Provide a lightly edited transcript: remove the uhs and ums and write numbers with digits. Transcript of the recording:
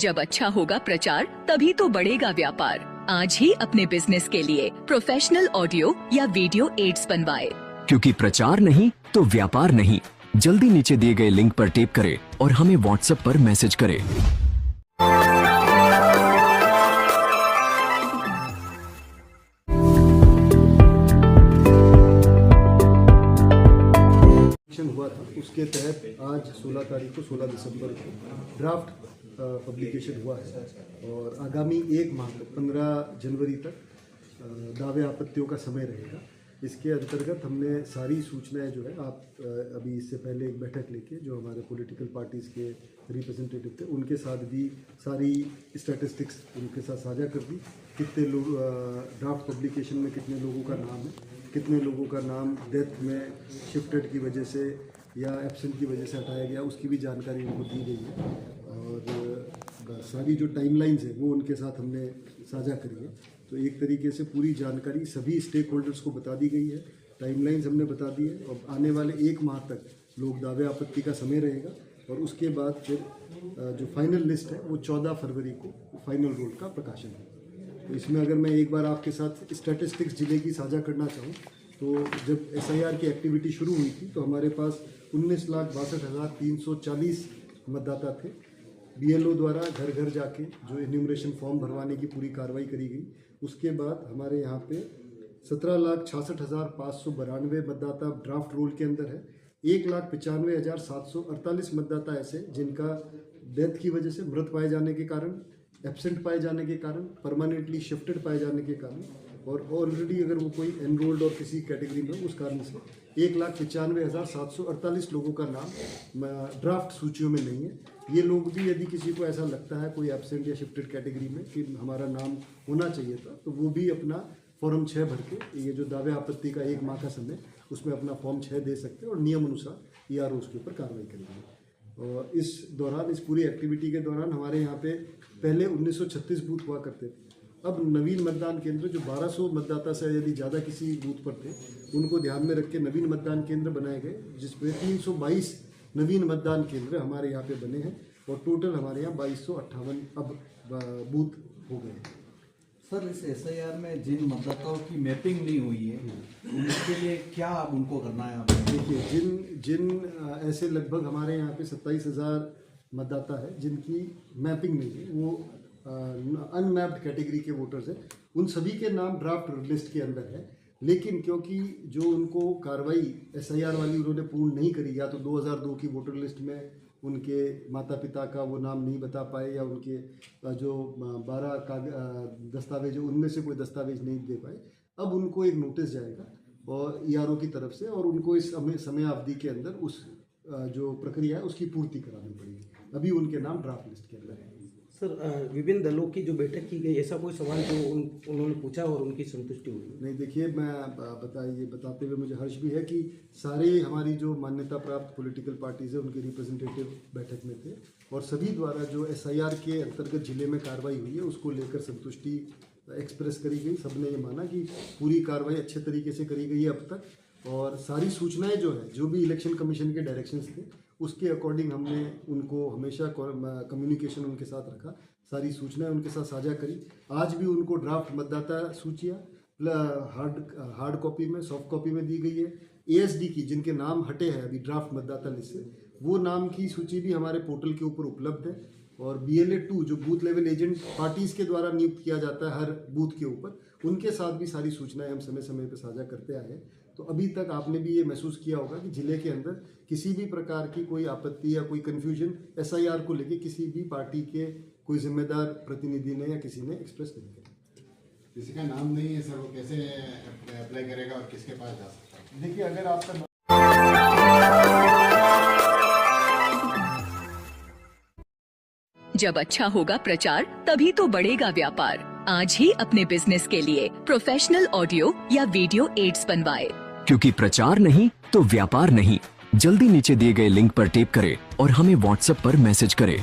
जब अच्छा होगा प्रचार, तभी तो बढ़ेगा व्यापार। आज ही अपने बिजनेस के लिए प्रोफेशनल ऑडियो या वीडियो एड्स बनवाए। क्योंकि प्रचार नहीं तो व्यापार नहीं। जल्दी नीचे दिए गए लिंक पर टैप करें और हमें व्हाट्सएप पर मैसेज करें। हुआ था, उसके तहत आज 16 तारीख को 16 दिसंबर को ड्राफ्ट पब्लिकेशन हुआ है और आगामी 1 माह तक 15 जनवरी तक दावे आपत्तियों का समय रहेगा। इसके अंतर्गत हमने सारी सूचनाएं जो है आप अभी इससे पहले एक बैठक लेके जो हमारे पॉलिटिकल पार्टीज़ के रिप्रेजेंटेटिव थे उनके साथ भी सारी स्टैटिस्टिक्स उनके साथ साझा कर दी। कितने लोग ड्राफ्ट पब्लिकेशन में कितने लोगों का नाम है, कितने लोगों का नाम डेथ में शिफ्टेड की वजह से या एब्सेंट की वजह से हटाया गया, उसकी भी जानकारी उनको दी गई है और सारी जो टाइमलाइंस है वो उनके साथ हमने साझा करी है। तो एक तरीके से पूरी जानकारी सभी स्टेक होल्डर्स को बता दी गई है, टाइमलाइंस हमने बता दी है और आने वाले 1 माह तक लोग दावे आपत्ति का समय रहेगा और उसके बाद फिर जो फाइनल लिस्ट है वो 14 फरवरी को फाइनल रोल का प्रकाशन है। तो इसमें अगर मैं एक बार आपके साथ स्टैटिस्टिक्स जिले की साझा करना चाहूँ तो जब SIR की एक्टिविटी शुरू हुई थी तो हमारे पास 19,62,340 मतदाता थे। BLO द्वारा घर घर जाके जो इन्यूमरेशन फॉर्म भरवाने की पूरी कार्रवाई करी गई। उसके बाद हमारे यहाँ पे 17,66,592 मतदाता ड्राफ्ट रोल के अंदर है। 1,95,748 मतदाता ऐसे जिनका डेथ की वजह से मृत पाए जाने के कारण, एब्सेंट पाए जाने के कारण, परमानेंटली शिफ्टेड पाए जाने के कारण और ऑलरेडी अगर वो कोई एनरोल्ड और किसी कैटेगरी में उस कारण से 1,95,748 लोगों का नाम ड्राफ्ट सूचियों में नहीं है। ये लोग भी यदि किसी को ऐसा लगता है कोई एब्सेंट या शिफ्टेड कैटेगरी में कि हमारा नाम होना चाहिए था तो वो भी अपना फॉर्म 6 भर के ये जो दावे आपत्ति का 1 माह का समय उसमें अपना फॉर्म 6 दे सकते हैं और नियम अनुसार ERO उसके ऊपर कार्रवाई करेंगे। और इस दौरान, इस पूरी एक्टिविटी के दौरान हमारे यहाँ पे पहले 1936 बूथ हुआ करते थे। अब नवीन मतदान केंद्र जो 1200 मतदाता से यदि ज़्यादा किसी बूथ पर थे उनको ध्यान में रख के नवीन मतदान केंद्र बनाए गए जिसमें 322 नवीन मतदान केंद्र हमारे यहाँ पे बने हैं और टोटल हमारे यहाँ 2258 अब बूथ हो गए हैं। सर, इस SIR में जिन मतदाताओं की मैपिंग नहीं हुई है उनके लिए क्या अब उनको करना है? देखिए, जिन ऐसे लगभग हमारे यहाँ पे 27,000 मतदाता है जिनकी मैपिंग नहीं है, वो अनमैप्ड कैटेगरी के वोटर्स हैं, उन सभी के नाम ड्राफ्ट लिस्ट के अंदर है। लेकिन क्योंकि जो उनको कार्रवाई SIR वाली उन्होंने पूर्ण नहीं करी, या तो 2002 की वोटर लिस्ट में उनके माता पिता का वो नाम नहीं बता पाए या उनके जो 12 का दस्तावेज उनमें से कोई दस्तावेज नहीं दे पाए, अब उनको एक नोटिस जाएगा और ERO की तरफ से और उनको इस समय अवधि के अंदर उस जो प्रक्रिया है उसकी पूर्ति करानी पड़ेगी। अभी उनके नाम ड्राफ्ट लिस्ट के अंदर है। सर, विभिन्न दलों की जो बैठक की गई, ऐसा कोई सवाल जो उन्होंने पूछा और उनकी संतुष्टि हुई? नहीं, देखिए, मैं बताते हुए मुझे हर्ष भी है कि सारे हमारी जो मान्यता प्राप्त पॉलिटिकल पार्टीज़ है उनके रिप्रेजेंटेटिव बैठक में थे और सभी द्वारा जो SIR के अंतर्गत जिले में कार्रवाई हुई है उसको लेकर संतुष्टि एक्सप्रेस करी गई। सबने ये माना कि पूरी कार्रवाई अच्छे तरीके से करी गई है अब तक और सारी सूचनाएं जो है, जो भी इलेक्शन कमीशन के डायरेक्शंस थे उसके अकॉर्डिंग हमने उनको हमेशा कम्युनिकेशन उनके साथ रखा, सारी सूचनाएं उनके साथ साझा करी। आज भी उनको ड्राफ्ट मतदाता सूचियाँ हार्ड कॉपी में, सॉफ्ट कॉपी में दी गई है। ASD की जिनके नाम हटे हैं अभी ड्राफ्ट मतदाता लिस्ट से, वो नाम की सूची भी हमारे पोर्टल के ऊपर उपलब्ध है और BLA 2 जो बूथ लेवल एजेंट पार्टीज़ के द्वारा नियुक्त किया जाता है हर बूथ के ऊपर, उनके साथ भी सारी सूचनाएं हम समय समय पर साझा करते आए हैं। तो अभी तक आपने भी ये महसूस किया होगा कि जिले के अंदर किसी भी प्रकार की कोई आपत्ति या कोई कन्फ्यूजन SIR को लेके किसी भी पार्टी के कोई जिम्मेदार प्रतिनिधि ने या किसी ने एक्सप्रेस नहीं किया। किसी का नाम नहीं है सर, वो कैसे अप्लाई करेगा और किसके पास जा सकता है? देखिए, अगर आपका जब अच्छा होगा प्रचार, तभी तो बढ़ेगा व्यापार। आज ही अपने बिजनेस के लिए प्रोफेशनल ऑडियो या वीडियो एड्स बनवाए। क्योंकि प्रचार नहीं तो व्यापार नहीं। जल्दी नीचे दिए गए लिंक पर टैप करें और हमें व्हाट्सएप पर मैसेज करें।